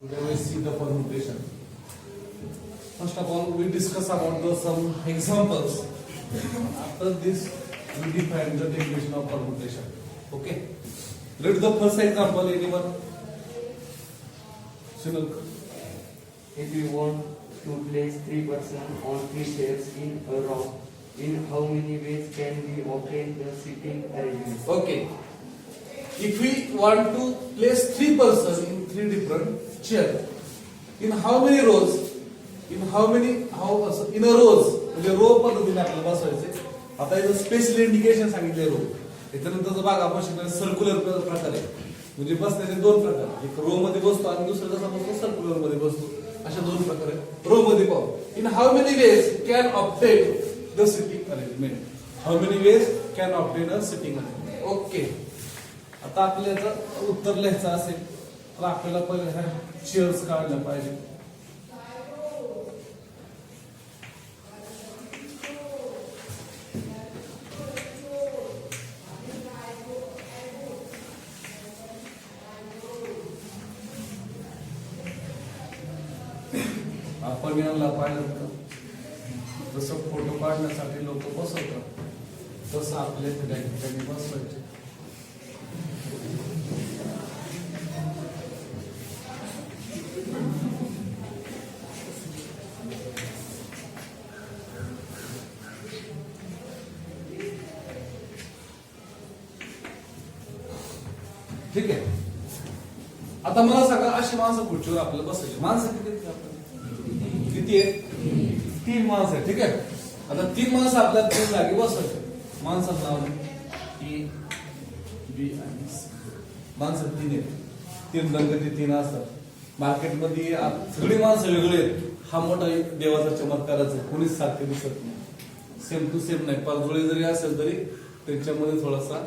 Today we see the permutation. First of all, we discuss about some examples. After this, we define the definition of permutation. Okay. Read the first example. Anyone? Sunil. If you want to place 3% on 3 chairs in a row, in how many ways can we obtain the seating arrangement? Okay. If we want to place 3 persons in 3 different chairs, in how many rows? In a rows, म्हणजे row पद्धतीने आपल्याला बसवायचे. आता इथं special indication सांगितले row. याच्यानंतरचा भाग आपण शिकणार सर्क्युलर प्रकार आहे. म्हणजे बसण्याचे 2 प्रकार. एक रो मध्ये बसतो आणि दुसरा कसा बसतो सर्क्युलर मध्ये बसतो. अशा 2 प्रकार आहेत. रो मध्ये पाहू. In how many ways can obtain the sitting arrangement? How many ways can obtain a sitting arrangement? Okay. आता आपल्याला उत्तर लिहायचं असेल तर आपल्याला पहिले ह्या चेअर्स काढल्या पाहिजे. आपण यांना पाहिलं जसं फोटो काढण्यासाठी लोक बसवतात तसं आपल्या ठिकाणी बसवायचे. ठीक आहे. आता मला सांगा अशी माणसं खुर्चीवर आपल्याला बसायची. माणसं किती आहेत? 3 माणसं आहेत. ठीक आहे. आता 3 माणसं आपल्याला 3 जागी बसवायचे. माणसाचं नाव ए बी आणि सी. माणसं 3 आहेत. 3 रंगाचे 3 असतात. मार्केटमध्ये सगळी माणसं वेगळी आहेत. हा मोठा देवाचा चमत्कारच आहे. कोणीच सारखे दिसत नाही. सेम टू सेम नाही. पारजुळे जरी असेल तरी त्यांच्यामध्ये थोडासा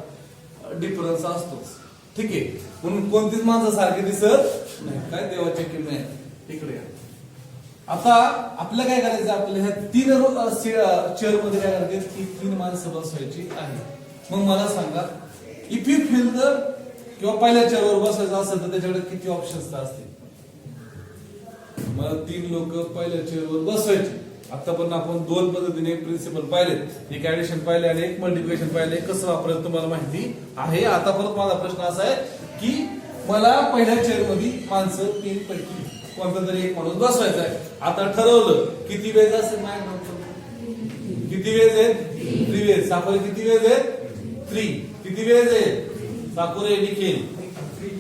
डिफरन्स असतोच. ठीक आहे. म्हणून कोणतीच माणसं सारखी दिसत नाही. काय देवाची किमया आहे. इकडे आता आपल्याला काय करायचं? आपल्याला ह्या 3 चेअर मध्ये काय करायचं की 3 माणसं बसवायची आहे. मग मला सांगा, इफ यू फील तर किंवा पहिल्या चेअरवर बसायचं असेल तर त्याच्याकडे किती ऑप्शन्स असतील? मला 3 लोक पहिल्या चेअरवर बसवायचे. आतापर्यंत आपण 2 पद्धतीने प्रिन्सिपल पाहिले. एक ऍडिशन पाहिले आणि एक मल्टिप्लिकेशन पाहिले. कसं वापरायचं तुम्हाला माहिती आहे. आता परत माझा प्रश्न असा आहे की मला पहिल्या चेअर मध्ये माणसं 3 पैकी कोणता तरी एक माणूस बसवायचा आहे. आता ठरवलं किती वेज असेल? किती वेज आहेत? 3 वेज. साकोरे किती वेज आहेत? 3. किती वेज आहेत? साकोरे निखिल 3.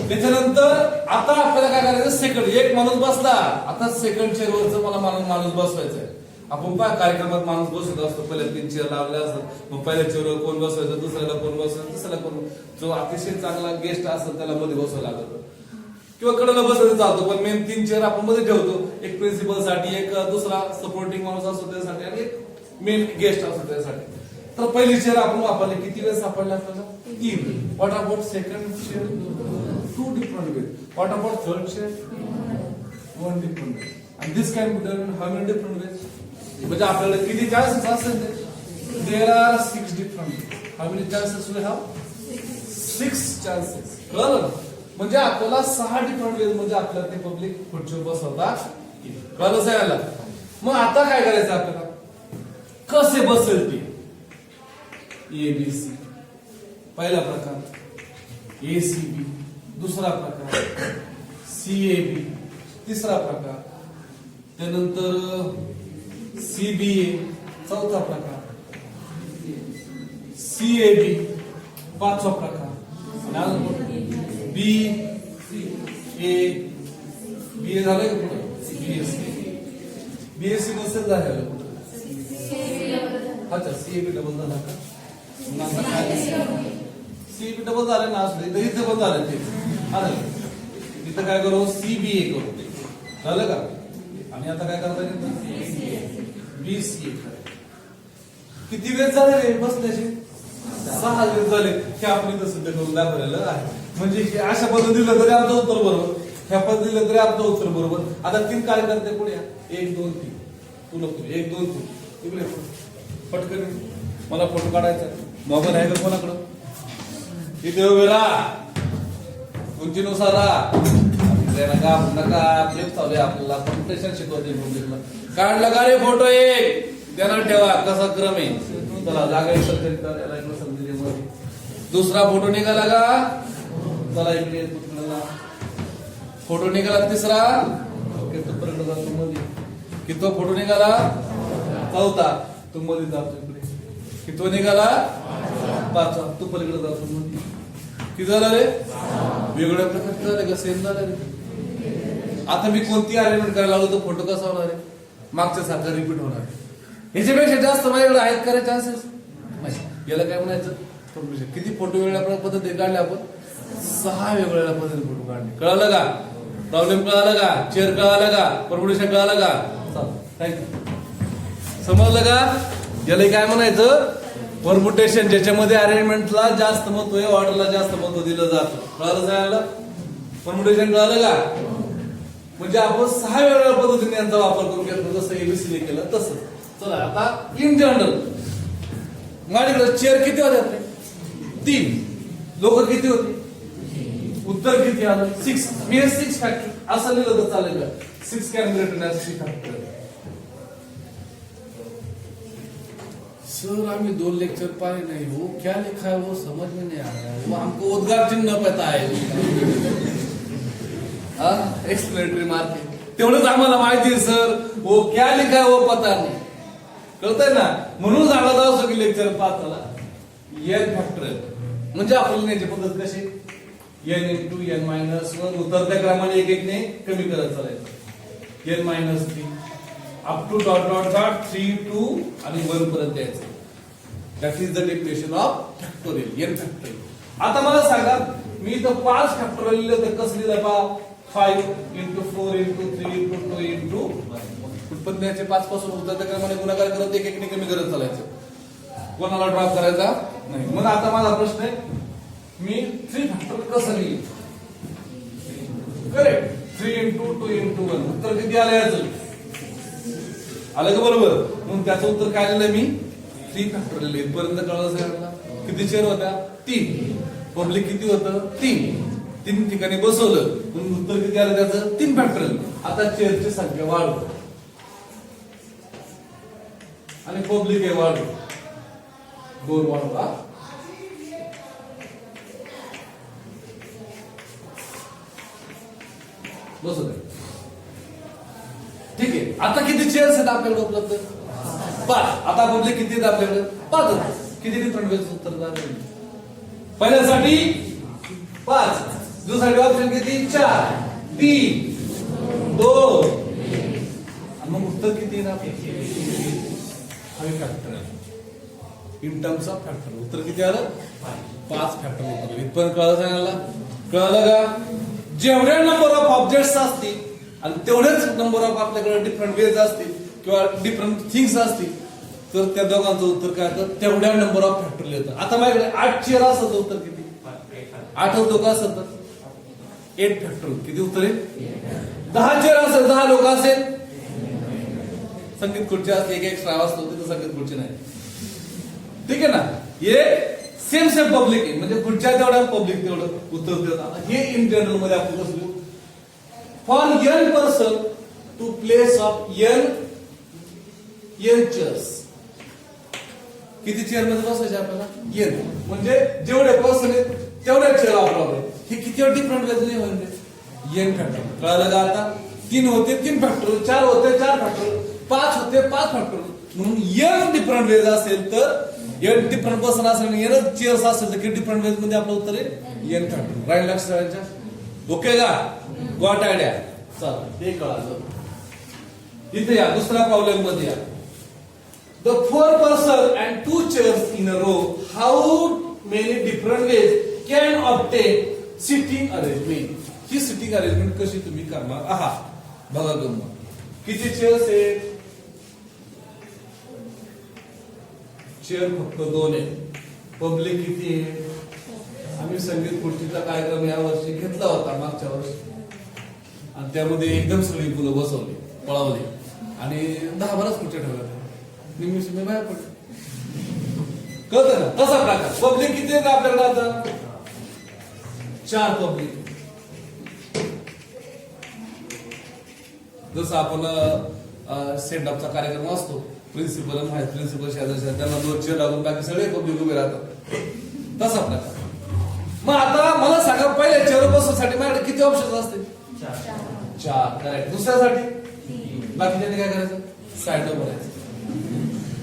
त्याच्यानंतर आता आपल्याला काय करायचं? सेकंड एक माणूस बसला. आता सेकंड चेअरवरच मला माणूस बसवायचा आहे. आपण पहा कार्यक्रमात माणूस बसत असतो. पहिल्या 3 चेअर लावल्या असतात. मग पहिल्या चेअरवर कोण बसवायचं, दुसऱ्याला कोण बसवायचं, तिसऱ्याला कोण. जो अतिशय चांगला गेस्ट असतो त्याला मध्ये बसवायला लागतं किंवा कडेला बसवायचं चालतो. पण मेन 3 चेअर आपण मध्ये ठेवतो. एक प्रिन्सिपल साठी, एक दुसरा सपोर्टिंग माणूस असतो त्यासाठी आणि एक मेन गेस्ट असतो त्यासाठी. तर पहिली चेअर आपण वापरली. किती वेळ सापडला आपल्याला? 3. What about second chair? 2 different ways. What about third chair? 1 different way. And this can be done in how many different ways? म्हणजे आपल्याला किती चान्सेस असेल? There are 6 different ways. How many chances we have? 6 chances. कळलं? म्हणजे आपल्याला 6 different ways म्हणजे आपल्याला ते पब्लिक खुर्चीवर बसवता येईल. कळलं सगळ्याला? मग आता काय करायचं आपल्याला? कसे बसेल ते? ABC पहिला प्रकार, ACB दुसरा प्रकार, CAB तिसरा प्रकार, त्यानंतर CBA चौथा प्रकार, CAB 5वा प्रकार, BA झालंय का पुढे? BSc नसेल झालेलं कुठं? अच्छा CAB डबल झाला का? CAB डबल झालं ना असलं इथे पण झालं ते. इथं काय करू? CBA करू. झालं का? आणि आता काय करता येतं? BCA. किती वेळ झाले रे बसल्याचे? 6 वेळ झाले. हे आपण इथं सिद्ध करून दाखवलेलं आहे. म्हणजे अशा पद्धतीला तरी आमचं उत्तर बरोबर, ह्या पद्धतीला तरी आमचं उत्तर बरोबर. आता 3 काय करते पुढे? 1 2 3 पुन्हा 1 2 3 इकडे पटकन मला फोटो काढायचा. मोबाईल आहे का कोणाकडं? इथे उभे राहा. उंचीनुसार नका नका फ्लिप चालू आहे आपल्याला कॉम्पिटिशन शिकवते पब्लिकला. काढला का रे फोटो एक ध्यानात ठेवा कसा क्रम आहे. चला जागा एकत्र कर याला इकडे समजले मध्ये. दुसरा फोटो निघाला का चला इकडे फोटो निघाला. तिसरा ओके तो पर्यंत जातो मध्ये. किती फोटो निघाला चौथा तू मध्ये जातो इकडे. किती निघाला पाचवा तू पलीकडे जातो मध्ये. किती झालं रे वेगवेगळ्या प्रकारचे झाले का सेम झालं रे. आता मी कोणती अरेंजमेंट करायला लागलो तो फोटो कसा होणार आहे मागच्या सारखा रिपीट होणार आहे. ह्याच्यापेक्षा जास्त माझ्याकडे आहेत करायचे चान्सेस नाही. याला काय म्हणायचं किती फोटो वेगळ्या पद्धतीने काढले आपण 6 वेगवेगळ्या पद्धतीने फोटो काढले. कळालं का प्रॉब्लेम कळालं का चेअर कळालं का परमिशन कळालं का. थँक्यू समजलं का. याला काय म्हणायचं परमुटेशन ज्याच्यामध्ये अरेंजमेंटला जास्त महत्व आहे ऑर्डरला जास्त महत्व दिलं जातं. कळालं जायला परमुटेशन कळालं का. म्हणजे आपण 6 वेगवेगळ्या पद्धतीने यांचा वापर करून घेतला जसं एबीसीडी केलं तसं. चला आता इन जनरल माझ्याकडे चेअर किती होते आपले 3 लोक किती होते उत्तर किती आलं 6. मी 6 फॅक्टर असं लिहिलं तर चालेल का 6 can be written as 3 factor. Sir आम्ही 2 लेक्चर पाए नहीं वो क्या लिखा है वो समझ में नहीं आ रहा है. वो हमको उद्गार चिन्ह पता है. एक्सप्लेनेटरी मार्क तेवढंच आम्हाला माहिती आहे सर वो क्या लिखा है वो पता नहीं. कळतंय ना म्हणून सांगत असतो की लेक्चर 5 ला n फॅक्टोरियल म्हणजे आपल्याला याची पद्धत कशी n * n-1 उतरत्या क्रमाने एक एकने कमी करत चालायचं. n-3 up to dot dot dot 3 2 आणि 1 पर्यंत यायचं. That is the definition of factorial n factorial. आता मला सांगा मी इथं 5 फॅक्टोरियल लिहिलं तर कसं लिहिलं पहा 5 * 4 * 3 * 2 * 1 उत्पन्नाचे 5 पासून उतरत्या क्रमाने गुणाकार करत एक एकने कमी करत चालायचं. कोणाला ड्रॉप करायचा नाही. मग आता माझा प्रश्न आहे मी 3 फॅक्टोरियल कसं लिहिलं करेक्ट 3 * 2 * 1 उत्तर किती आलं याचं आलं का बरोबर. म्हणून त्याचं उत्तर काय लिहिलं मी 3 फॅक्टोरियल. इथपर्यंत कळलं सगळ्यांना किती चेअर होत्या 3 पब्लिक किती होतं 3 ठिकाणी बसवलं म्हणून उत्तर किती आलं त्याचं 3 फॅक्टोरियल. आता चेअरची संख्या वाढव आणि पब्लिक आहे वाढव 2 वाढवा. बसू दे ठीक आहे. आता किती चेअर्स आहेत आपल्याकडे उपलब्ध 5. आता पब्लिक किती आहेत आपल्याकडे 5. किती डिफरंट वेज उत्तर झाले पहिल्यासाठी 5 दुसऱ्यासाठी ऑप्शन किती 4 3 2 आणि मग उत्तर किती येणार factor in terms of factor उत्तर किती आलं 5 फॅक्टर उत्तर. इथपर्यंत कळलं सांगायला कळलं का. जेवढे नंबर ऑफ ऑब्जेक्ट्स असतील आणि तेवढेच नंबर ऑफ आपल्याकडे डिफरंट वेज असतील किंवा डिफरंट थिंग्स असतील तर त्या दोघांचं उत्तर काय होतं तेवढ्या नंबर ऑफ फॅक्टोरियल येतं. आता माझ्याकडे 8 चेअर असेल तर उत्तर किती 8 लोक असेल तर 8 फॅक्टोरियल किती उत्तर आहे 10 चेअर असेल 10 लोक असेल संगीत खुर्ची असते एक एक्स्ट्रा असतो तिथं संगीत खुर्ची नाही. ठीक आहे ना. हे सेम पब्लिक आहे म्हणजे खुर्च्या तेवढ्या पब्लिक तेवढं उत्तर देतात. हे इन जनरल मध्ये आपण कसं for n person to place of n chairs किती चेअर मध्ये बसायचे आपल्याला n म्हणजे जेवढे पर्सन आहेत तेवढ्या चेअर वापरावे. हे किती डिफरंट वेज नाही म्हणजे n फॅक्टर कळालं का. आता 3 होते 3 फॅक्टर 4 होते 4 फॅक्टर 5 होते 5 फॅक्टर म्हणून n डिफरंट वेज असेल तर n डिफरंट पर्सन असेल आणि n चेअर्स असेल तर किती डिफरंट वेज मध्ये आपलं उत्तर आहे n फॅक्टर. राईट लक्ष ठेवायचं ओके का गॉट आयडिया. चला ते कळालं. इथे या दुसऱ्या प्रॉब्लेम मध्ये या. The 4 person and 2 chairs in a row. How many different ways can obtain sitting arrangement? He sitting arrangement कशी तुम्ही करणार आहात बघा गंमत. किती चेअर्स आहेत चेअर फक्त 2 आहेत. पब्लिक किती आहे आम्ही संगीत खुर्चीचा कार्यक्रम या वर्षी घेतला होता मागच्या वर्षी आणि त्यामध्ये एकदम सगळी मुलं बसवली पळवली आणि 10-12 खुर्च्या ठेवल्या निमिष मी बाहेर पडले. कळतं ना तसा प्रकार. पब्लिक किती आहे आपल्याकडे आता 4 पब्लिक जसं आपण सेंड ऑफचा कार्यक्रम असतो, प्रिन्सिपल आणि व्हाईस प्रिन्सिपल शेजारच्या त्यांना 2 चेअर लागून बाकी सगळे पब्लिक उभे राहतात, तसा प्रकार. मग आता मला सांगा, पहिल्या चेअर बसण्यासाठी माझ्याकडे किती ऑप्शन असते? 4. करेक्ट. दुसऱ्यासाठी बाकीच्यांनी काय करायचं? साईडला बोलायचं.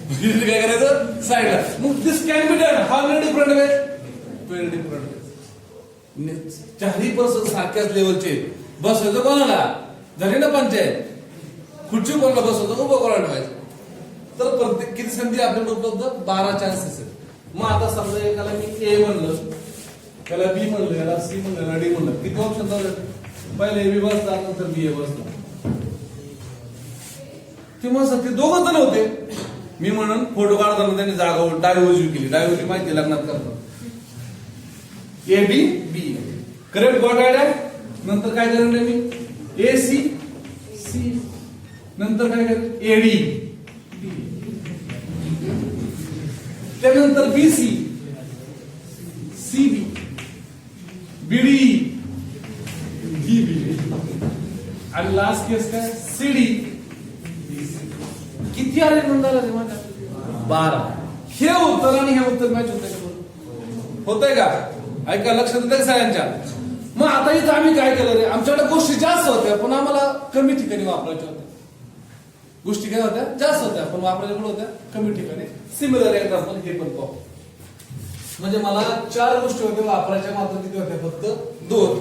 बाकीच्यांनी काय करायचं? साईडला. मग this can be done. How many different way? 12 different way. 4ही पर्सन सारख्याच लेवलचे बसवायचं कोणाला? झाली ना पंचायत. खुर्ची कोणाला बसवतो? उभं कोणाला ठेवायचं. तर प्रत्येक किती संधी आपल्याला उपलब्ध? 12 चान्सेस आहेत. मग आता समजा एकाला मी ए म्हणलं, त्याला बी म्हणलं, याला सी म्हणलं, याला डी म्हणलं, किती ऑप्शन झाले? पहिले ए बी बसला, नंतर बी ए बसला. किंवा ते दोघं जण होते. मी म्हणून फोटो काढताना त्यांनी जागा डावी उजवी केली. डावी उजवी माहिती लग्नात करतात. A B B. Correct. Got idea. नंतर काय करणार मी? ए सी सी. नंतर काय करेल? A D. त्यानंतर B C C B B D B B आणि लास्ट केस काय? C D. किती आले नोंदाला रे माझ्या? 12. हे उत्तर आणि हे उत्तर मॅच होतंय का? होतंय का? ऐका, लक्षात येतं सगळ्यांच्या. मग आता इथं आम्ही काय केलं रे? आमच्याकडे गोष्टी जास्त होत्या पण आम्हाला कमी ठिकाणी वापरायच्या होत्या. गोष्टी काय होत्या? जास्त होत्या पण वापरायच्या कुठे होत्या? कमी ठिकाणी. सिमिलर एक्झाम्पल हे पण पाहू. म्हणजे मला 4 गोष्टी होत्या वापरायच्या, मात्र किती होत्या? फक्त 2.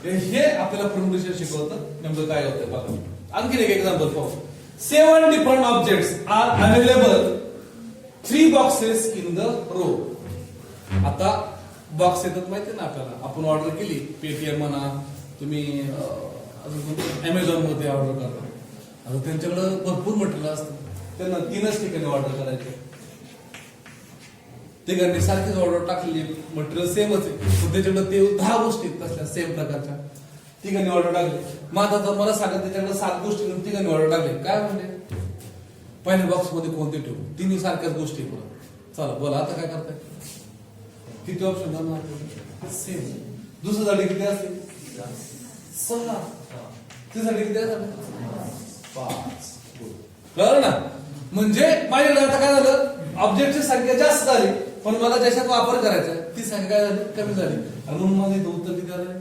हे आपल्याला परमुटेशन शिकवतं नेमकं काय होतं बघा. आणखी एक एक्झाम्पल पाहू. 7 different objects are available 3 boxes in the row. आता बॉक्स येतात माहिती ना आपल्याला, आपण ऑर्डर केली, पेटीएम म्हणा, तुम्ही अमेझॉन मध्ये ऑर्डर करता. आता त्यांच्याकडे भरपूर मटेरियल असतं, त्यांना 3च ठिकाणी ऑर्डर करायचे. तिघांनी सारखीच ऑर्डर टाकलेली, मटेरियल सेमच आहे, पण त्याच्याकडे ते 10 गोष्टी तसल्या सेम प्रकारच्या. तिघांनी ऑर्डर टाकली. मग आता मला सांगा, त्याच्याकडे 7 गोष्टी घेऊन तिघांनी ऑर्डर टाकली. काय म्हणते? पहिल्या बॉक्स मध्ये कोणते ठेवू? 3 सारख्याच गोष्टी. चला बोला, आता काय करताय? किती ऑप्शन जाणार? सेम. दुसऱ्यासाठी किती असते? 6. तिसाठी किती असतात? 5. कळलं ना? म्हणजे माझ्याकडे आता काय झालं? ऑब्जेक्टची संख्या जास्त झाली पण मला ज्याच्यात वापर करायचा ती संख्या काय झाली? कमी झाली. आणि म्हणून माझे उत्तर किती आले?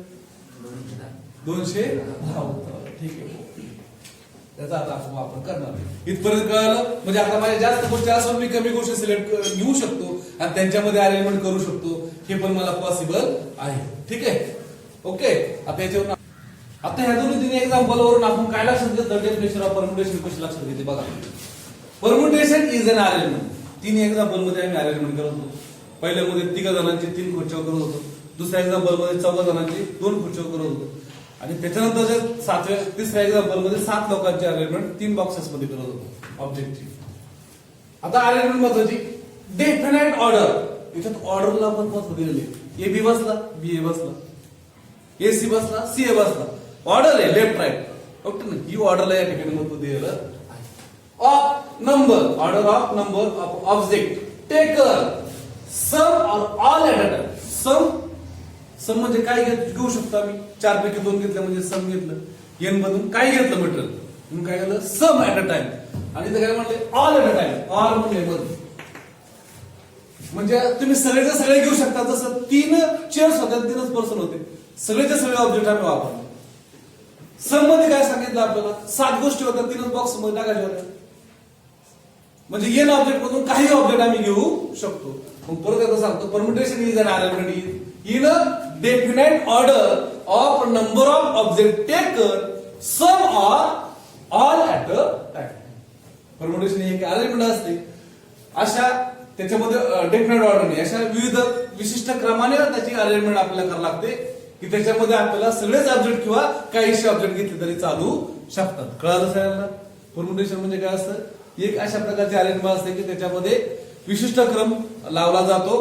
210 उत्तर. ठीक आहे, त्याचा आता आपण वापर करणार. इथपर्यंत कळलं? म्हणजे आता माझ्या जास्त गोष्टी असून मी कमी गोष्टी सिलेक्ट घेऊ शकतो आणि त्यांच्यामध्ये अरेंजमेंट करू शकतो. हे पण मला पॉसिबल आहे. ठीक आहे, ओके. आता याच्यावर आता ह्या दोन्ही 3 एक्झाम्पल वरून आपण काय लक्षात घेतलं? डेफिनेशन ऑफ परम्युटेशन कशी लक्षात घेते बघा. Permutation is an arrangement. 3 example मध्ये आम्ही अरेंजमेंट करत होतो. पहिल्या मध्ये 3 जणांची 3 खुर्च्या करत होतो. दुसऱ्या एक्झाम्पल मध्ये 14 जणांची 2 खुर्च्या करत होतो. आणि त्याच्यानंतर तिसऱ्या एक्झाम्पल मध्ये 7 लोकांची अरेंजमेंट 3 बॉक्सेस मध्ये करत होतो ऑब्जेक्टची. आता अरेंजमेंट महत्वाची. Definite order. याच्यात ऑर्डरला पण महत्व दिलेले. ए बी बसला, बी ए बसला, ए सी बसला, सी ए बसला. ऑर्डर आहे लेफ्ट राईट. ओके ना? ही ऑर्डरला या ठिकाणी महत्व दिलेलं आहे. Of number. Order of number of object taker some or all at a time. Some म्हणजे काय घेऊ शकतो आम्ही? 4 पैकी 2 घेतलं म्हणजे सम घेतलं. एन मधून काय घेतलं मटेरियल म्हणून काय झालं? सम ऍट अ टाइम. आणि इथं काय म्हणले? All at a time. All म्हणजे म्हणजे तुम्ही सगळेचे सगळे घेऊ शकता. जसं 3 चेअर्स होत्या, 3च पर्सन होते, सगळेचे सगळे ऑब्जेक्ट आम्ही वापरले. सम मध्ये काय सांगितलं आपल्याला? 7 गोष्टी होत्या, 3च बॉक्स मध्ये टाकायच्या होत्या. म्हणजे एन ऑब्जेक्ट मधून काही ऑब्जेक्ट आम्ही घेऊ शकतो. मग परत एकदा सांगतो, permutation is an arrangement in a definite order of number of object taker some or all at a time. Permutation ही एक अरेंजमेंट असते. अशा त्याच्यामध्ये डेफिनाइट ऑर्डर नाही, अशा विविध विशिष्ट क्रमाने त्याची अरेंजमेंट आपल्याला करावी लागते की त्याच्यामध्ये आपल्याला सगळेच ऑब्जेक्ट किंवा काहीशी ऑब्जेक्ट घेतले तरी चालू शकतात. कळालं सगळ्यांना? परम्युटेशन म्हणजे काय असतं? एक अशा प्रकारची अरेंजमेंट असते की त्याच्यामध्ये विशिष्ट क्रम लावला जातो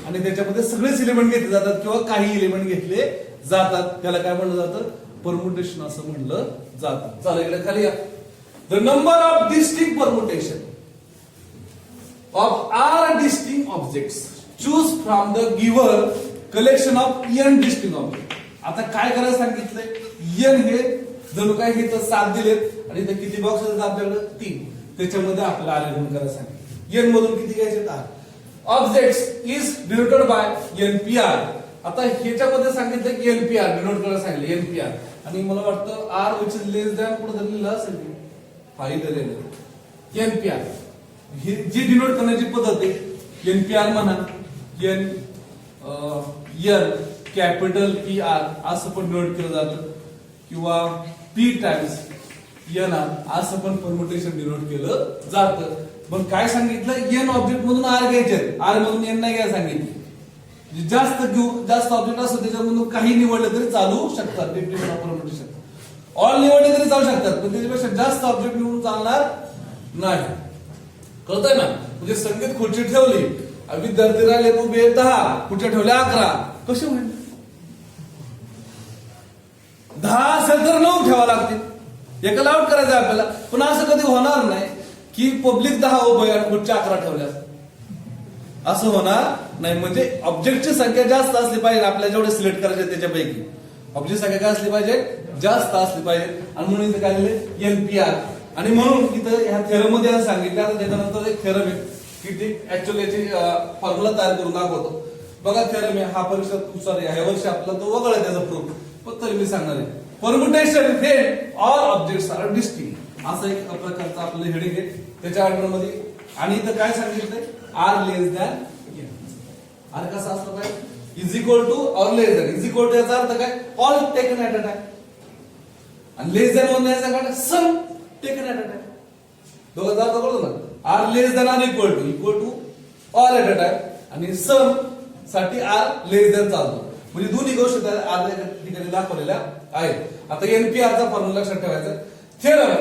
आणि त्याच्यामध्ये सगळेच एलिमेंट घेतले जातात किंवा काही एलिमेंट घेतले जातात. त्याला काय म्हणलं जातं? परम्युटेशन असं म्हणलं जातं. चला इकडे खाली या. The number of distinct permutation of r distinct objects choose from the given collection of n distinct objects. आता काय करायला सांगितलंय? n हे जणू काय हे तर 7 दिलेत आणि इथे किती बॉक्स आहेत आपल्याकडे 3. त्याच्यामध्ये आपल्याला आलेखन करायला सांगितलं. एन मधून किती घ्यायचे तर objects is denoted by NPR. आता ह्याच्यामध्ये सांगितलं की एनपीआर डिनोट करायला सांगितलं एनपीआर. आणि मला वाटतं R which is less than कुठं दिलेलं असेल फाईव्ह एनपीआर ही जी डिनोट करण्याची पद्धत आहे एनपीआर म्हणा N N capital P R असं पण डिनोट केलं जातं किंवा पी टाइम्स एन आर असं पण परमुटेशन डिनोट केलं जातं. पण काय सांगितलं एन ऑब्जेक्ट मधून आर घ्यायचे आर मधून एन नाही घ्यायला सांगितलं. जास्त ऑब्जेक्ट असतो त्याच्यामधून काही निवडले तरी चालू शकतात परमुटेशन. ऑल निवडले तरी चालू शकतात पण त्याच्यापेक्षा जास्त ऑब्जेक्ट निवडून चालणार नाही. कळतंय ना. म्हणजे संगीत खुर्ची ठेवली विद्यार्थी राहिले उभे 10 खुर्च्या ठेवल्या 11 कसे होईल. 10 असेल तर 9 ठेवा लागतील एकाला आउट करायचं आपल्याला. पण असं कधी होणार नाही की पब्लिक 10 उभे आणि खुर्च्या 11 ठेवल्या असं होणार नाही. म्हणजे ऑब्जेक्टची संख्या जास्त असली पाहिजे आपल्याला जेवढे सिलेक्ट करायचे त्याच्यापैकी ऑब्जेक्ट संख्या काय असली पाहिजे जास्त असली पाहिजे. आणि म्हणून इथे काय लिहिले एनपीआर. आणि म्हणून इथं ह्या थेरम मध्ये असं सांगितलं. आता त्याच्यानंतर एक थेरम आहे की ते ऍक्च्युअली याची फॉर्म्युला तयार करून दाखवतो. बघा थेरम आहे हा परीक्षा सॉरी ह्या वर्षी आपला तो वगळा आहे त्याचा प्रूफ पण तरी मी सांगणार आहे. Permutation when all objects are distinct असं एक प्रकारचं आपलं हेडिंग आहे त्याच्या अंडर मध्ये. आणि इथं काय सांगितलंय आर लेस दॅन आर कसा असला पाहिजे is equal to or less than. Is equal to याचा अर्थ काय all taken at a time आणि लेस दॅन वन याचा काय some taken at a time. दोघांचा अर्थ कळतो ना. R less than R equal to all at a time आणि सम साठी आर लेस दॅन चालतो. म्हणजे दोन्ही गोष्टी आर ठिकाणी दाखवलेल्या आहेत. आता एनपीआरचा फॉर्म्युला लक्षात ठेवायचा. Theorem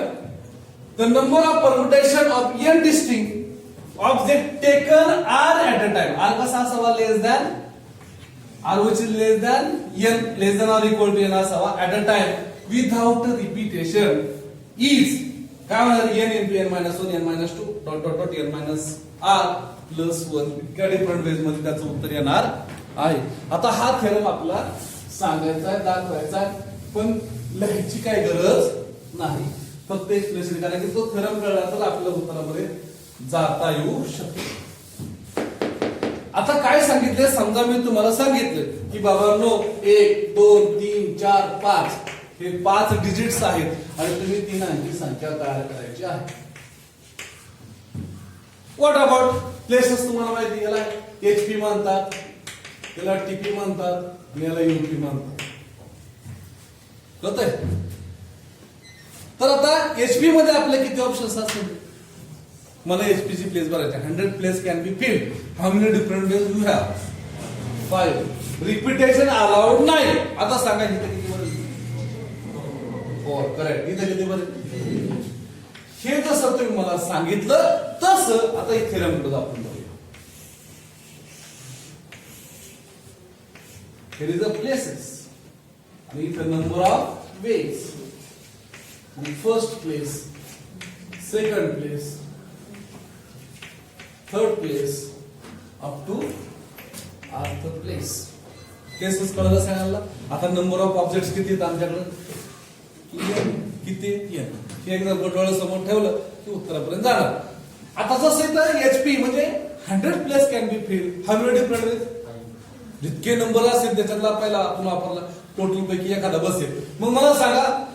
the number of permutation of N distinct object taken R at a time. R कसा असावा less than R which is less than N less than R equal to N असावा at a time without repetition is काय होणार N into N minus 1 N minus 2 dot dot dot N minus R plus 1 इतक्या different ways मध्ये त्याचं उत्तर येणार आहे. आता हा थेरम आपला सांगायचा आहे दाखवायचा आहे पण लिहायची काय गरज नाही. फक्त एक्सप्लेनेशन करायचं. तो थेरम कळला तर आपल्याला उत्तरामध्ये जाता येऊ शकते. आता काय सांगितले समजा मी तुम्हाला सांगितलं की बाबांनो 1 2 3 4 5 हे 5 डिजिट्स आहेत आणि तुम्ही 3 अंकी संख्या तयार करायची आहे. व्हॉट अबाउट प्लेसेस तुम्हाला माहिती याला एचपी म्हणतात त्याला टीपी म्हणतात आणि याला यूपी म्हणतात. कळतंय. तर आता एचपी मध्ये आपले किती ऑप्शन्स असतील. मला एचपी ची प्लेस भरायची 100 place can be filled. How many different ways you have 5. Repetition allowed नाही. आता सांगा इथे किती बरेल 4 करेक्ट. इथे किती बरेल हे जसं तुम्ही मला सांगितलं तसं आता इथे थेरम कडे आपण जाऊया. here is the places आणि इथे नंबर ऑफ वेज आणि first place second place third place up to rth place. Places कळलं सांगायला. आता नंबर ऑफ ऑब्जेक्ट्स किती आहेत आमच्याकडे किती एन. हे एकदा डोळे समोर ठेवलं की उत्तरापर्यंत जाणार. आता जसं इथं एचपी म्हणजे 100 place can be filled. How many different veg जितके नंबर असेल त्याच्यातला पहिला आपण वापरला टोटल पैकी एखादा बसेल. मग मला सांगा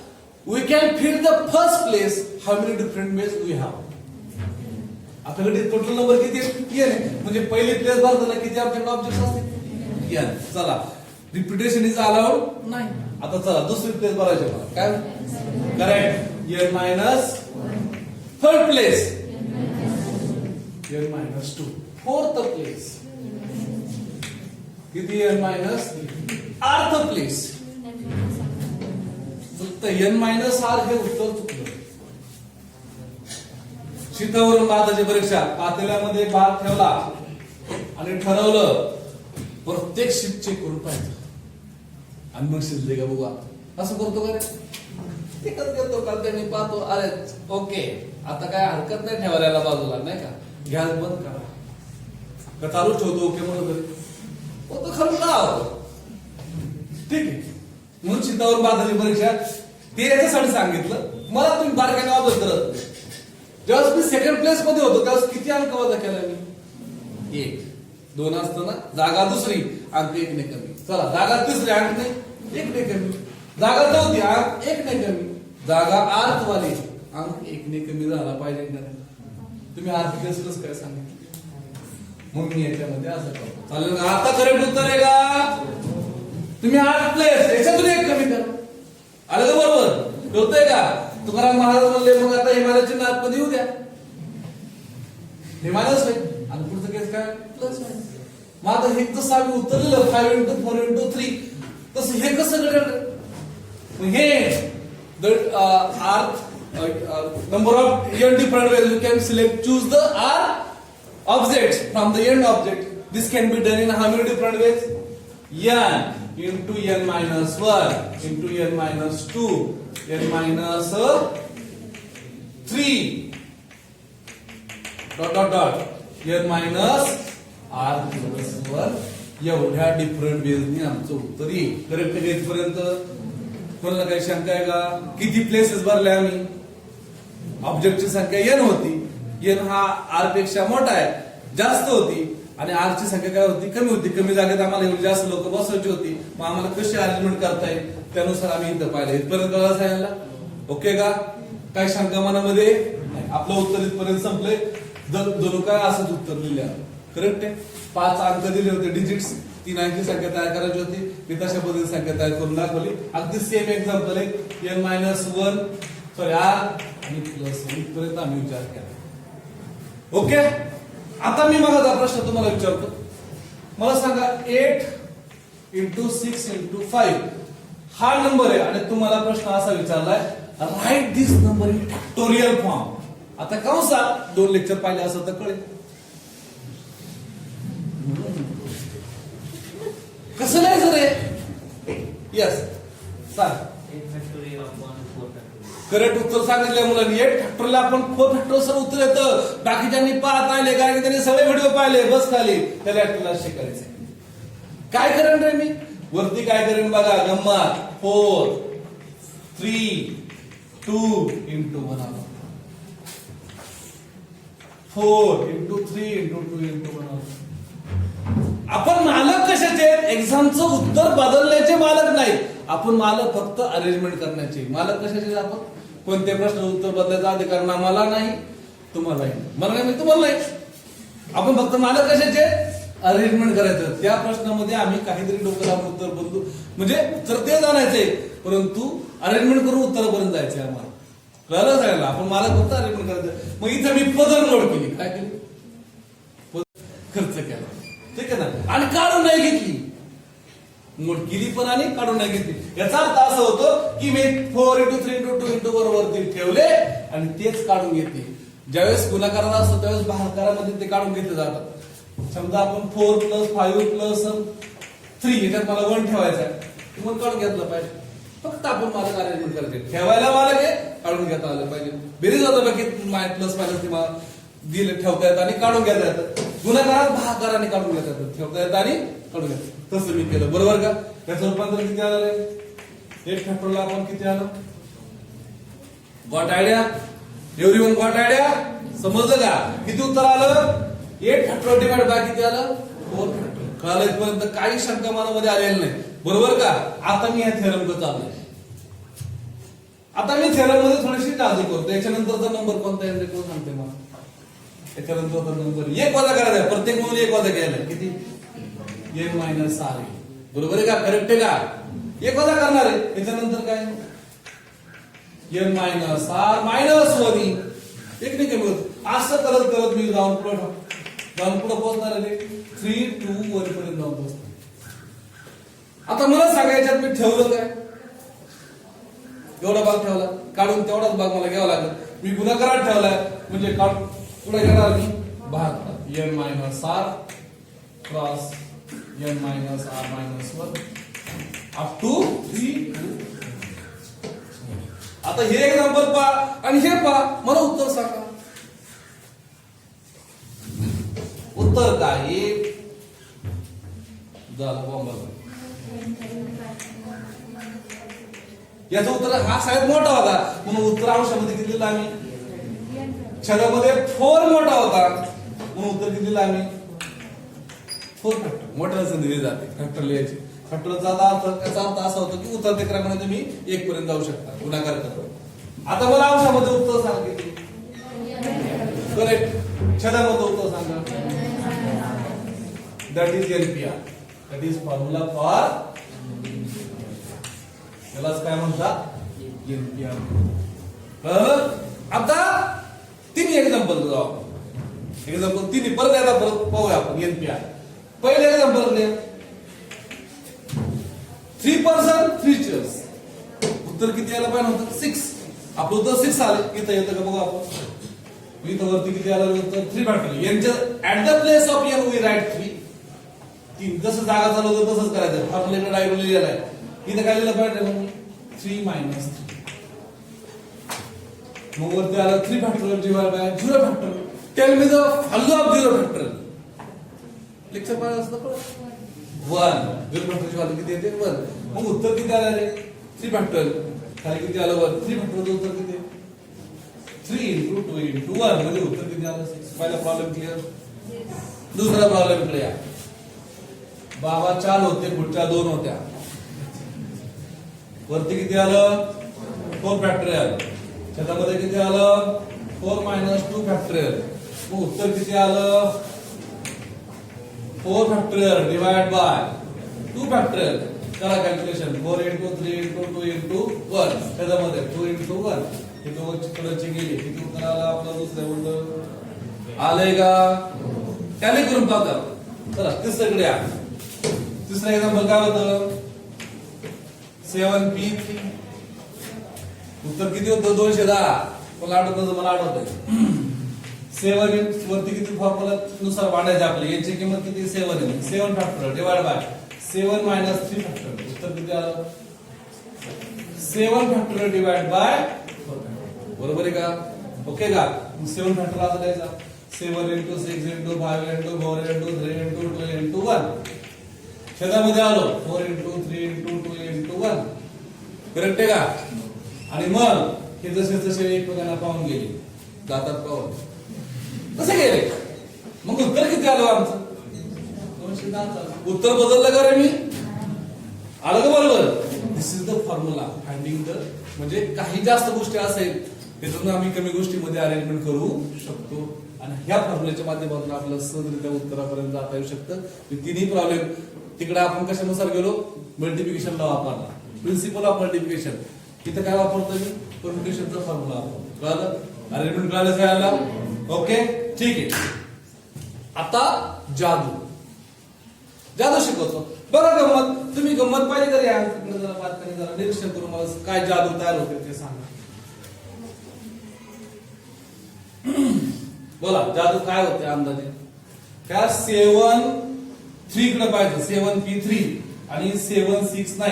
we can fill the first place how many different ways we have. आपल्याकडे टोटल नंबर किती आहे म्हणजे पहिली प्लेस भरताना किती ऑब्जेक्ट असतील एन. चला रिपीटेशन इज अलाउड नाही. आता चला दुसरी प्लेस भरायची मला काय correct N minus third place N minus 2. Fourth place किती एन मायनस अर्थ प्लेस. फक्त एन मायनस आर हे उत्तर चुकलं. शीतावरून भाताची परीक्षा पातेल्यामध्ये भात ठेवला आणि ठरवलं प्रत्येक शीट चेक करून पाहिजे आणि मग शिजले का बघू असं करतो का रे. ते करतो का त्यांनी पाहतो अरे ओके आता काय हरकत नाही ठेवायला बाजूला नाही का गॅस बंद करा का चालू ठेवतो ओके म्हणून होतो खरं का होतं ठीक आहे. म्हणून शीतावरून भाताची परीक्षा ते याच्यासाठी सांगितलं. मला तुम्ही बारकाईने वाजवत करत. जेव्हा मी सेकंड प्लेस मध्ये होतो त्यावेळेस किती अंक वजा केला मी? 1. 2 असतं ना, जागा दुसरी, अंक 1 ने कमी. चला, जागा तिसरी, अंक नाही 1 ने कमी. जागा चौथी, अंक 1 ने कमी. जागा आर्थ वाली, अंक 1 ने कमी झाला पाहिजे का नाही? तुम्ही आर्थिक काय सांगितलं? मग मी याच्यामध्ये असं करतो. चालेल का? आता करेक्ट उत्तर आहे का? तुम्ही 8 प्लेस याच्यातून 1 कमी करा. आलं का बरोबर? होतंय का? तुकाराम महाराज म्हणले मग आता हिमालयाच्या आतमध्ये येऊ द्या. हिमालयच नाही आणि पुढचं केस काय? प्लस आहे. मग आता हे जसं आम्ही उतरलेलं 5 into 4 into 3 तसं हे कसं घडलं? मग हे number of n different ways you can choose the r objects from the n object. This can be done in how many different ways? N into n minus 1 into n minus 2 n minus 3 n minus r plus 1 एवढ्या different वेजनी आमचं उत्तर येईल. Correct येईपर्यंत कोणाला काही शंका आहे का? किती प्लेसेस भरले आम्ही? ऑब्जेक्टची संख्या n होती. n हा r पेक्षा मोठा आहे, जास्त होती आणि r ची संख्या काय होती? कमी होती. कमी जागेत आम्हाला एवढी जास्त लोक बसवायची होती. मग आम्हाला कशी अरेंजमेंट करता येईल त्यानुसार आम्ही इथं पाहिलं. इथपर्यंत कळलं सांगायला? ओके का? काय शंका मनामध्ये? आपलं उत्तर इथपर्यंत संपलंय. जणू काय असंच उत्तर लिहिलं. करेक्ट आहे. 5 अंक दिले होते, डिजिट्स. 3 अंकी संख्या तयार करायची होती. मी तशा पद्धतीने संख्या तयार करून दाखवली. अगदी सेम एक्झाम्पल आहे. n minus 1 सॉरी r आणि प्लस 1 इथपर्यंत आम्ही विचार केला. ओके. आता मी माझा प्रश्न तुम्हाला विचारतो. मला सांगा 8 into 6 into 5 हा नंबर आहे आणि तुम्हाला प्रश्न असा विचारलाय right this number in factorial form. आता कंसात 2 लेक्चर पाहिले असं तर कळेल. कसं लिहायचं रे? यस सांग. करेक्ट उत्तर सांगितलं मुलांनी. 8 फॅक्टोरियल आपण 4 फॅक्टोरियल सर उत्तर येतं. बाकीच्यांनी पाहत आले कारण की त्यांनी सगळे व्हिडिओ पाहिले बस खाली. त्याला आपल्याला शिकायचंय. काय करेन रे मी? वरती काय करेन बघा गंमत. 4 3 2 into 1 आला. 4 into 3 into 2 into 1 आला. आपण मालक कशाचे? एक्झामचं उत्तर बदलण्याचे मालक नाही. आपण मालक फक्त अरेंजमेंट करण्याचे. मालक कशाचे? आपण कोणत्या प्रश्न उत्तर बदलायचा अधिकार ना मला नाही तुम्हालाही. मला नाही तुम्हाला नाही. आपण फक्त मालक कशाचे? अरेंजमेंट करायचं. त्या प्रश्नामध्ये आम्ही काहीतरी डोकं लावून उत्तर बदलू म्हणजे उत्तर ते जाणायचे परंतु अरेंजमेंट करून उत्तरापर्यंत जायचे आम्हाला. कळलं सगळ्याला? आपण मालक फक्त अरेंजमेंट करायचं. मग इथं मी पदर नोट केली. काय केली? खर्च केला. ठीक आहे ना? आणि काढून नाही घेतली. नोट केली पण आणि काढून नाही घेतली. याचा अर्थ असं होतं की मी 4 into 3 into 2 into 1 वरती ठेवले आणि तेच काढून घेतले. ज्यावेळेस गुणाकाराला असतो त्यावेळेस भागाकारामध्ये ते काढून घेतले जातात. समजा आपण 4 plus 5 plus 3 याच्यात मला 1 ठेवायचा आहे. मग काढून घेतलं पाहिजे. फक्त आपण मालक अरेंजमेंट करायचे. ठेवायला मालक आहे, काढून घेता आलं पाहिजे. बेरीज होतं बाकी प्लस मायनस किंवा दिले ठेवता येतात आणि काढून घेता येतात. गुणाकारात भागाकाराने काढून घेता येतात. ठेवता येतात आणि काढून घेतात. तसं मी केलं. बरोबर का? त्याचं रूपांतर किती आलं रे? 8 फॅक्टोरियल आपण किती आलं? Got idea? Everyone got idea? समजलं का? किती उत्तर आलं? 8 फॅक्टोरियल डिवाइड बाय किती आलं? 4 फॅक्टोरियल. कळालं इथपर्यंत? काही शंका मनामध्ये आलेली नाही. बरोबर का? आता मी या थेरम कडे चाललोय. आता मी थेरम मध्ये थोडीशी काळजी करतो. याच्यानंतरचा नंबर कोणता आहे कोण सांगते मला? याच्यानंतरचा नंबर 1 वजा करायचा आहे. प्रत्येक म्हणून 1 वजा घ्यायला. किती? n minus r. बरोबर आहे का? करेक्ट आहे का? 1 वजा करणार आहे. याच्यानंतर काय? n minus r minus 1. एक नाही कमी होत. असं करत करत मी जाऊन पुढे पोहोचणार आहे. 3 2 1 पर्यंत जाऊन पोहोचणार. आता मला सांगायच्यात मी ठेवलं काय? एवढा भाग ठेवला. काढून तेवढाच भाग मला घ्यावा लागेल. मी गुणाकारात ठेवलाय म्हणजे काढून पुढे घेणार मी भाग. n minus r cross n minus r minus 1 up to 3 2. आता हे एक्झाम्पल पहा आणि हे पहा. मला उत्तर सांगा. उत्तर काय? झालं बॉम्ब. याचं उत्तर हा सगळ्यात मोठा होता म्हणून उत्तर अंशामध्ये किती दिलं आम्ही छेदामध्ये 4 मोठा होता म्हणून उत्तर किती दिलं आम्ही 4 फॅक्टर मोठ्या संधी दिली जाते फॅक्टर लिहायची फॅक्टरचा याचा अर्थ असा होतो की उतरत्या क्रमाने तुम्ही 1 पर्यंत जाऊ शकता गुणाकार करता आता मला अंशामध्ये उत्तर सांगा किती करेक्ट छेदामध्ये उत्तर सांगा that is NPR that is formula for यालाच काय म्हणतात एनपीआर आता 3 एक्झाम्पल जाऊ आपण एक्झाम्पल 3 परत एकदा परत पाहूया आपण एनपीआर पहिले एक्झाम्पल घ्या 3 पर्सन 3 चेअर्स उत्तर किती यायला पाहिजे होतं 6 आपलं उत्तर 6 आले इथं येतं का बघू आपण इथं वरती किती आलं उत्तर 3 फॅक्टर यांच्या at the place of N we write 3 जसं जागा चालू होतं तसंच करायचं फॉर्म्युला डायरेक्ट लिहिलेला आहे इथं काय लिहिलं पाहिजे 3 मायनस 3 मग वरती आलं 3 factorial divide by 0 factorial tell me the value of 0 factorial lecture पाहिजे असतं पण 1 0 फॅक्टोरियल व्हॅल्यू किती येते 1 मग उत्तर किती आलं रे 3 फॅक्टोरियल खाली किती आलं 1 3 फॅक्टोरियल उत्तर किती 3 into 2 into 1 म्हणजे उत्तर किती आलं 6 पहिला प्रॉब्लेम क्लिअर दुसरा प्रॉब्लेम क्लिअर बाबा 4 होते पुढच्या 2 होत्या वरती किती आलं 4 फॅक्टोरियल छेदामध्ये किती आलं 4 minus 2 फॅक्टोरियल मग उत्तर किती आलं 4 फॅक्टोरियल डिवाइड बाय 2 फॅक्टोरियल करा कॅल्क्युलेशन 4 into 3 into 2 into 1 छेदामध्ये 2 into 1 हे दोघं चित्राची गेली किती उत्तर आलं आपलं दुसरं उत्तर आलंय का टॅली करून पाहता चला तिसरीकडे या तिसरं एक्झाम्पल काय होतं 7p3 उत्तर किती होतं 210 मला आठवतं मला आठवतंय 7 वरती किती फॉर्म्युला नुसार वाढायचं आपले याची किंमत किती 7 आहे 7 factor divide by 7 minus 3 factor उत्तर किती आलं 7 फॅक्टर डिवाइड बाय बरोबर आहे का ओके का 7 फॅक्टर आता द्यायचा 7 into 6 into 5 into 4 into 3 into 2 into 1 छेदामध्ये आलो 4 into 3 into 2 into 1 करेक्ट आहे का आणि मग हे जसे जसे एकमेकांना पाहून गेले जातात पाहून कसे गेले मग उत्तर किती आलं आमचं 210 उत्तर बदललं का रे मी आलं का बरोबर this is the formula finding the म्हणजे काही जास्त गोष्टी असेल त्यातून आम्ही कमी गोष्टीमध्ये अरेंजमेंट करू शकतो आणि ह्या फॉर्म्युल्याच्या माध्यमातून आपल्याला सहजरित्या उत्तरापर्यंत जाता येऊ शकतं तिन्ही प्रॉब्लेम तिकडे आपण कशानुसार गेलो मल्टिप्लिकेशन लॉ वापरला प्रिन्सिपल ऑफ मल्टिप्लिकेशन इथं काय वापरतो मी परम्युटेशनचा फॉर्म्युला वापरतो कळलं अरेंजमेंट कळालं काय आला ओके ठीक आहे आता जादू जादू शिकवतो बघा गंमत तुम्ही गंमत पाहिजे तरी जरा बात करी जरा निरीक्षण करून मला काय जादू तयार होते ते सांगा बोला जादू काय होते अंदाजे त्या 7 3 कडे पाहिजे 7p3 आणि 769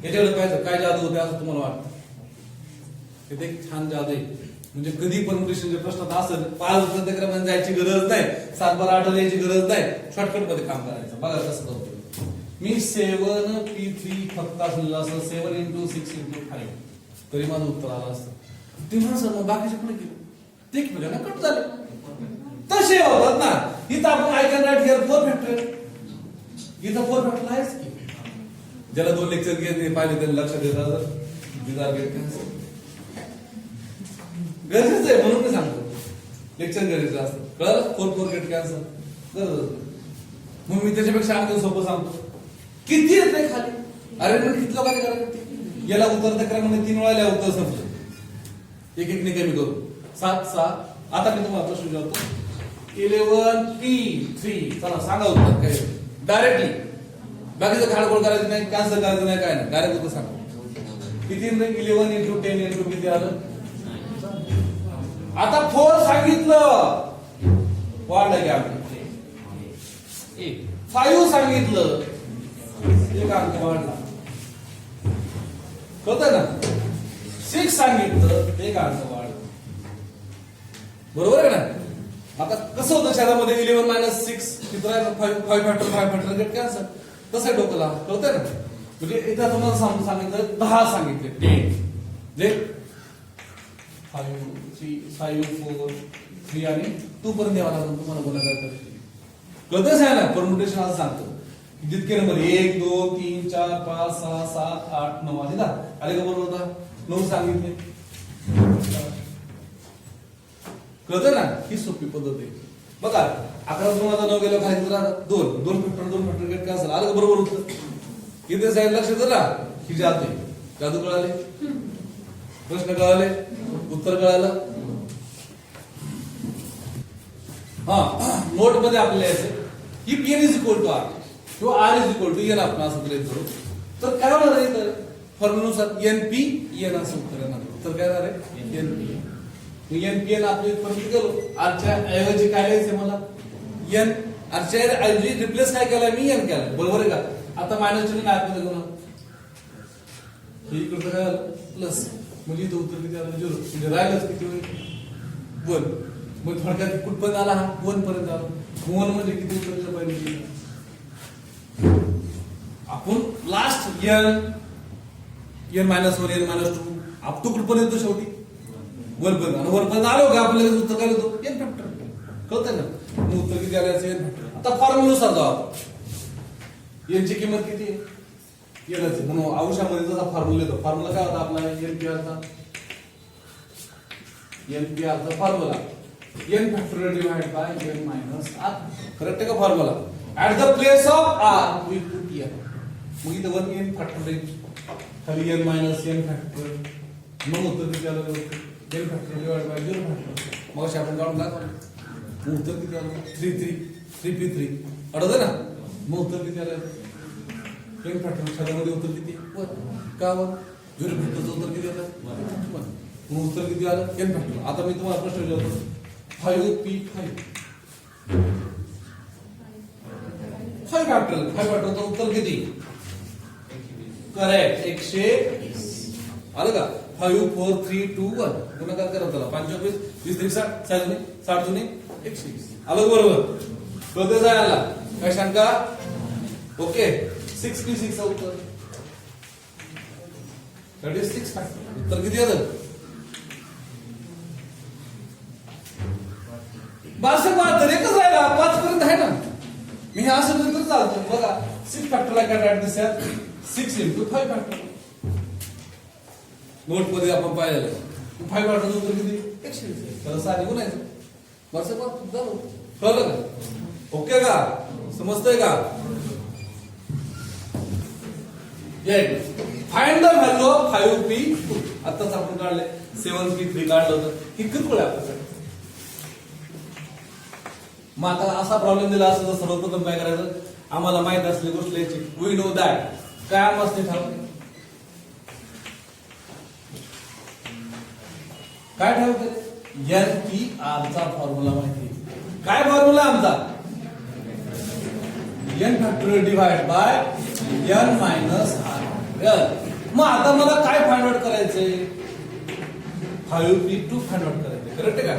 याच्याकडे पाहिजे काय जादू होते असं तुम्हाला वाटतं ते एक छान जादू आहे म्हणजे कधी परम्युटेशनचे प्रश्न असेल 5 क्रमाने जायची गरज नाही 7 12 8 यायची गरज नाही शॉर्टकट मध्ये काम करायचं बघा कसं करतो मी 7p3 फक्त असलेलं असं 7 into 6 into 5 तरी माझं उत्तर आलं असतं ते म्हणा सर मग बाकीचे पुढे गेले ते एकमेकांना कट झाले तसे होतात ना इथं आपण I can write here 4 factor इथं 4 फॅक्टर आहेच की ज्याला 2 लेक्चर घेतले पाहिले त्यांनी लक्ष देतात विदार गेट कॅन्सल गरजेचं आहे म्हणून मी सांगतो लेक्चर गरजेचं असतं कळलं 4 गेट कॅन्सल गरज मग मी त्याच्यापेक्षा आणखी सोपं सांगतो किती येते खाली अरेंजमेंट किती लोकांनी करायचं याला उत्तर क्रमाने 3 वेळा उत्तर संपलं एक एक कमी करू 7 6 आता मी तुम्हाला प्रश्न विचारतो 11p3 चला सांगा उत्तर काय डायरेक्टली बाकीचं खाडखोड करायचं नाही कॅन्सल करायचं नाही काय नाही डायरेक्ट उत्तर सांगा किती 11 into 10 into किती आलं आता 4 सांगितलं वाढलं की आपण 5 सांगितलं एक अंक वाढला कळतं ना 6 सांगितलं एक अंक वाढला बरोबर आहे ना आता कसं होतं शहरामध्ये 11 - 6 चित्र 5 फॅक्टर गेट कॅन्सल तसं डोकला कळतंय ना म्हणजे इथं तुम्हाला सांगितलं 10 सांगितले 10 जे 5 3 4 3 आणि 2 पर्यंत यावं लागेल तुम्हाला बोलायला कळतच आहे ना परमुटेशन असं सांगतो जितके नंबर 1 2 3 4 5 6 7 8 9 आले ना आले का बरोबर होता 9 सांगितले कळतं ना ही सोपी पद्धत आहे बघा 11 तुम्हाला 9 गेलं खाली तर 2 फॅक्टर गेट काय असेल आलं का बरोबर होतं किती साईड लक्ष जरा ही जादू कळाले प्रश्न कळाले उत्तर कळालं हा नोट मध्ये आपल्याला यायचं ही n is equal to r किंवा r is equal to n आपण असं गृहीत धरू तर काय होणार आहे तर फॉर्म्युलानुसार np n असं उत्तर येणार तर काय होणार आहे np n आपले इथपर्यंत गेलो r च्या ऐवजी काय लिहायचं मला n r च्या ऐवजी रिप्लेस काय केलाय मी n केलाय बरोबर आहे का आता मायनस चिन्ह काय आतमध्ये घेऊन हे इकडे काय आलं प्लस म्हणजे इथं उत्तर किती आलं 0 म्हणजे राहिलंच किती होईल 1 मग थोडक्यात कुठपर्यंत आला हा 1 पर्यंत आला 1 म्हणजे किती उत्तर दिलं पाहिजे आपण last n minus 1 n minus 2 आप तो कुठपर्यंत येतो शेवटी 1 पर्यंत आणि 1 पर्यंत आलो का आपल्याला उत्तर काय येतो n फॅक्टर कळतंय ना मग उत्तर किती आलं n फॅक्टर आता फॉर्म्युलानुसार जाऊ आपण n ची किंमत किती आहे येणारच म्हणून अंशामध्ये जसा फॉर्म्युला येतो फॉर्म्युला काय होता आपला npr चा npr चा formula n factorial divide by n minus r correct आहे का formula at the place of r we put n मग इथं 1 n फॅक्टोरियल खाली n मायनस n फॅक्टोरियल मग उत्तर किती आलं n factorial divide by 0 factorial मग आपण काढून टाकू मग उत्तर किती आलं 3p3 अडवलं ना मग उत्तर किती आलं n फॅक्टोरियल छादामध्ये उत्तर किती 1 का 1 0 फॅक्टोरियलचं उत्तर किती आलं 1 मग उत्तर किती आलं n फॅक्टोरियल आता मी तुम्हाला प्रश्न विचारतो 5p5 5 फॅक्टोरियलचं उत्तर किती करेक्ट 120 आलं का 5 4 3 2 1 गुणाकार करा त्याला 25 20 30 60 60 120 आलं बरोबर कळतंय जायला काय शंका ओके 66 उत्तर that is 6 फॅक्टर उत्तर किती आलं 72 एकच राहिला 5 पर्यंत आहे ना मी हे असं नंतर चालतो बघा 6 factor like at this 6 into 5 factor note मध्ये आपण पाहिलेलं 5 फॅक्टर उत्तर किती 120 तर साधी गुणायचं बस झालं कळलं का ओके का समजतंय का find the value of 5p2 आताच आपण काढले 7p3 काढलं होतं हे किती आपल्याकडे मग आता असा प्रॉब्लेम दिला असं तर सर्वप्रथम काय करायचं आम्हाला माहित असली गोष्ट लिहायची वी नो दॅट काय आम्हाला ठरवते काय ठरवते npr चा फॉर्म्युला माहिती काय फॉर्म्युला आमचा n factorial divide by n minus r मग आता मला काय फाइंड आउट करायचंय 5p2 फाइंड आउट करायचंय करेक्ट आहे का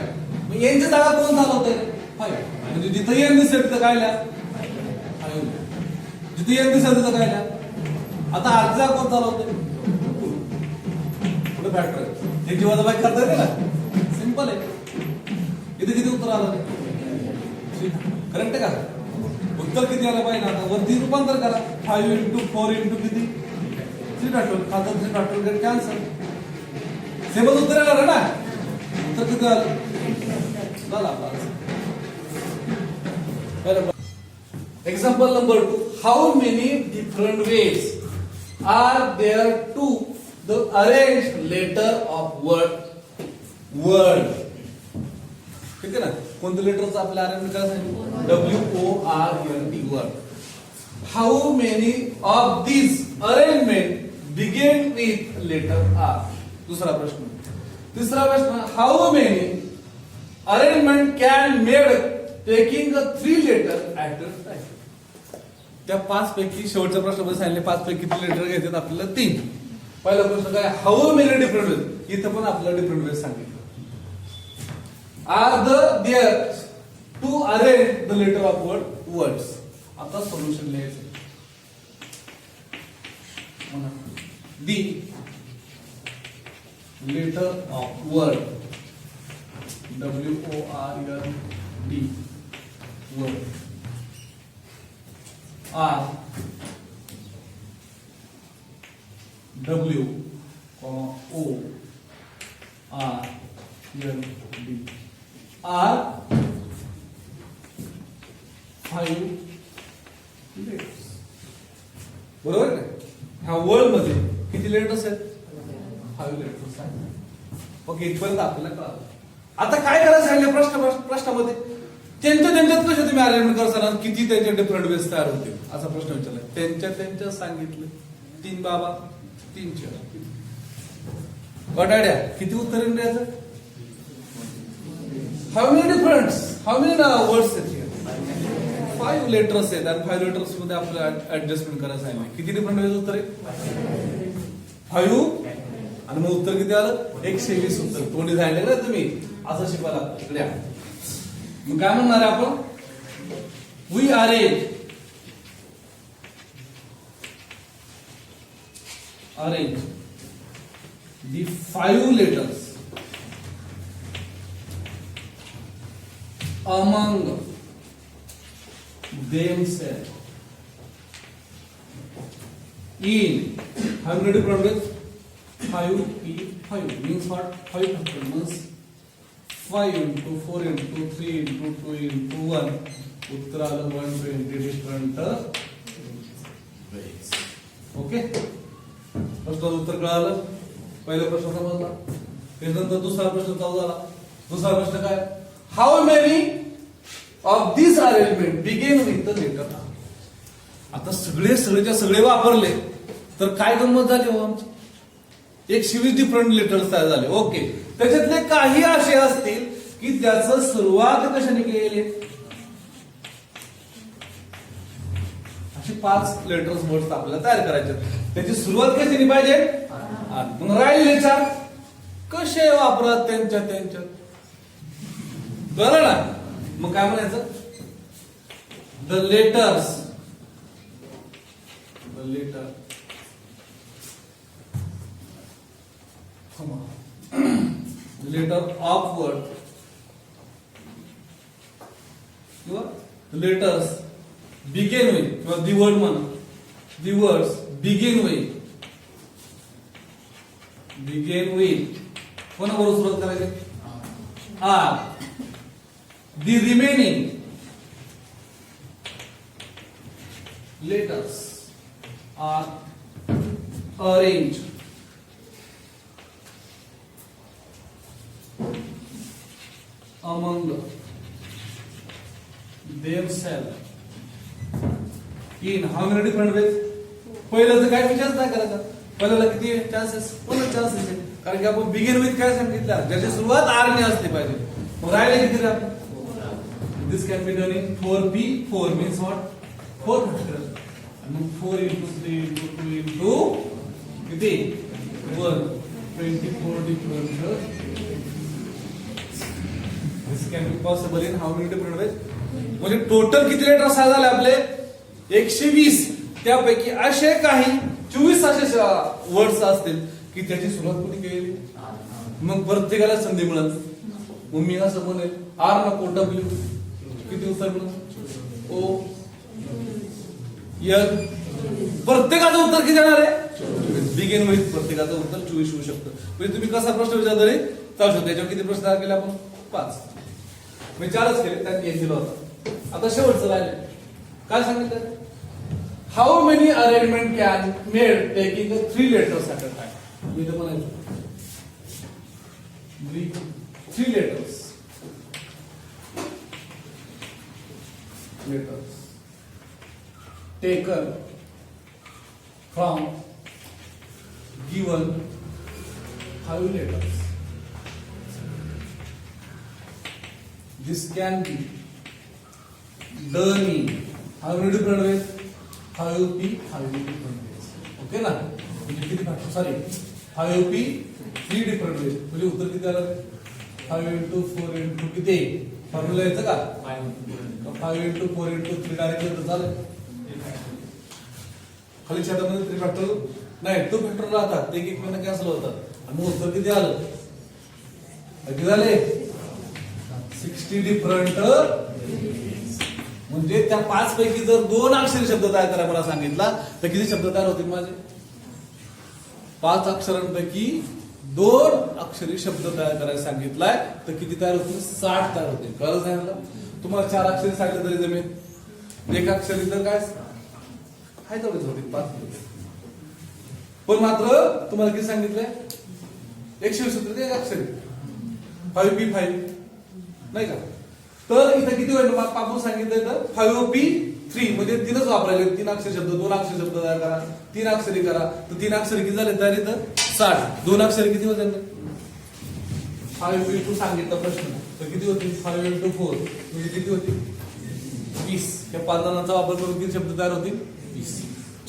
मग n ची जागा कोण चालवतंय 5 म्हणजे जिथे n दिसेल तिथं काय लिहा 5 जिथे n दिसेल तिथं काय लिहा आता r चा कोण चालवतंय पुढे फॅक्टर हे किंवा बाय करता येते ना सिंपल आहे इथे किती उत्तर आलं करेक्ट आहे का उत्तर किती आलं पाहिजे आता वरती रूपांतर करा 5 into 4 into किती 3 फॅक्टोरियल खाता 3 फॅक्टोरियल कॅन्सल सेमच उत्तर येणार ना उत्तर किती आलं झालं आपला example number 2 how many different ways are there to the arrange letter of word ठीक आहे ना कोणत्या लेटरचं आपल्या अरेंजमेंट करायचं WORD word how many of this arrangement begin with letter R दुसरा प्रश्न तिसरा प्रश्न how many arrangement can made taking 3 letter at a time त्या 5 पैकी शेवटच्या प्रश्नामध्ये सांगितले 5 पैकी किती लेटर घ्यायचे आपल्याला 3 पहिला प्रश्न काय हाऊ मेनी डिफरंट वेज इथं पण आपल्याला डिफरंट वेज सांगितलं are there to arrange the letter of words आता सोल्युशन लिहायचं the letter of word WORD word are WORD are 5 letters. बरोबर आहे. ह्या वर्ड मध्ये किती लेटर्स आहेत? 5 लेटर्स आहेत. ओके, इथपर्यंत आपल्याला कळलं. आता काय करायचं सांगितलं प्रश्नामध्ये त्यांच्यात कसे तुम्ही अरेंजमेंट करताना किती त्यांच्या डिफरंट वेज तयार होतील असा प्रश्न विचारला. त्यांच्या सांगितलं 3 बाबा 3 चेहरा. बटाड्या किती उत्तर द्यायचं? हाऊ मेनी वर्ड्स आहेत? 5 लेटर्स आहेत आणि 5 लेटर्स मध्ये आपल्याला ऍडजस्टमेंट करायचं आहे. किती डिफरंट वेज उत्तर आहे? 5 आणि मग उत्तर किती आलं? 120 उत्तर. कोणी सांगितलं ना तुम्ही असं शिकवायला इकडे. मग काय म्हणणार आहे आपण? We arrange the 5 letters among themselves in how many different ways? 5 means what? 5 means 5 into 4 into 3 into 2 into 1. उत्तर आलं 120 different ways. ओके, प्रश्नाचं उत्तर कळालं. पहिला प्रश्न समजला. त्यानंतर दुसरा प्रश्न चालू झाला. दुसरा प्रश्न काय? How many of this arrangement begin with the letter? आता सगळे वापरले तर काय गंमत झाली हो आमची? 120 डिफरंट लेटर्स तयार झाले. ओके, त्याच्यातले काही असे असतील की त्याचं सुरुवात कशाने केली? असे 5 लेटर्स वर्ड्स आपल्याला तयार करायचे. त्याची सुरुवात कशाने पाहिजे? मग राहिलेले 4 कसे वापरत त्यांच्यात बरं ना. मग काय म्हणायचं? द लेटर ऑफ वर्ड किंवा लेटर्स बिगिन विथ किंवा दी वर्ड म्हणा. दी वर्ड्स बिगिन विथ कोणाबरोबर सुरुवात करायची? Are the remaining letters are arrange among themselves in how many different ways? पहिलं तर काय विचारच नाही करायचा. पहिल्याला किती चान्सेस? कोणते चान्सेस आहे? कारण की आपण बिगिन विथ काय सांगितलं? ज्याची सुरुवात आर ने असली पाहिजे. मग राहिले किती? This can be done in 4p. 4 means what? 4 factors. आणि 4 into 3 into 2 into किती? 1. 24 different. This can be possible in how many different ways? म्हणजे टोटल किती लेटर्स झाले आपले? 120. त्यापैकी असे काही 24 असे वर्ड्स असतील की त्याची सुरुवात कुठे केली? मग प्रत्येकाला संधी मिळेल. मग मी असं म्हणेल आर नको डब्ल्यू. किती उत्तर मिळेल? O L. प्रत्येकाचं उत्तर किती येणार आहे? Begin with. प्रत्येकाचं उत्तर 24 होऊ शकतं. म्हणजे तुम्ही कसा प्रश्न विचारला तरी चालू शकतो. त्याच्यावर किती प्रश्न तयार केले आपण? 5. मी 4च केले, त्यात 1 दिला होता. आता शेवटचं राहिले. काय सांगितलं? How many arrangement can made taking 3 letters at a time? मी तर म्हणायचं 3 letters taken from given 5 letters. This can be done in how many different ways? 5p different ways. Okay ना? Sorry, 5p 3 different ways. म्हणजे उत्तर किती आलं? 5 into 4 into किती? Formula यायचं का? 5 into 4 into 3 डायरेक्ट चालेल. खाली छतामध्ये 3 फॅक्टर नाही टू फॅक्टर राहतात ते एक महिना कॅन्सल होतात आणि मग उत्तर किती आलं किती झाले 60 डिफरंट म्हणजे त्या 5 पैकी जर 2 अक्षरी शब्द तयार करा मला सांगितला तर किती शब्द तयार होतील माझे 5 अक्षरांपैकी 2 अक्षरी शब्द तयार करायला सांगितलाय तर किती तयार होतील 60 तयार होतील कळलं सांगितलं तुम्हाला 4 अक्षरी सांगितलं तरी जमेल 1 अक्षरी तर काय काय तेवढेच होतील 5 पण मात्र तुम्हाला किती सांगितलंय 120 सूत्र 1 अक्षरी 5p5 नाही का तर इथं किती होईल आपण सांगितलं तर 5p3 म्हणजे 3च वापरायचे 3 अक्षरी शब्द 2 अक्षरी शब्द तयार करा 3 अक्षरी करा तर 3 अक्षरी किती झाले तयार इथं 60 2 अक्षरी किती होते 5p2 सांगितलं प्रश्न तर किती होती 5 into 4 म्हणजे किती होती 20 या पादानाचा वापर करून किती शब्द तयार होतील 20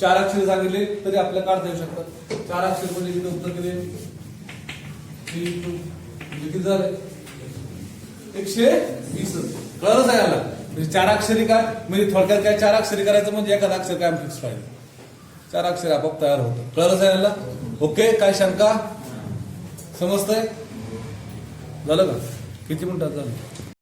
4 अक्षरी सांगितले तरी आपल्याला काढता येऊ शकतात 4 अक्षर म्हणजे किती उत्तर किती 3 2 म्हणजे किती झाले 120 कळलं सांगायला म्हणजे 4 अक्षरी काय म्हणजे थोडक्यात काय 4 अक्षरी करायचं म्हणजे एखादा अक्षर काय फिक्स पाहिजे 4 अक्षर आपोआप तयार होतं कळलं सांगायला ओके काय शंका समजतंय झालं का किती मिनिटात झालं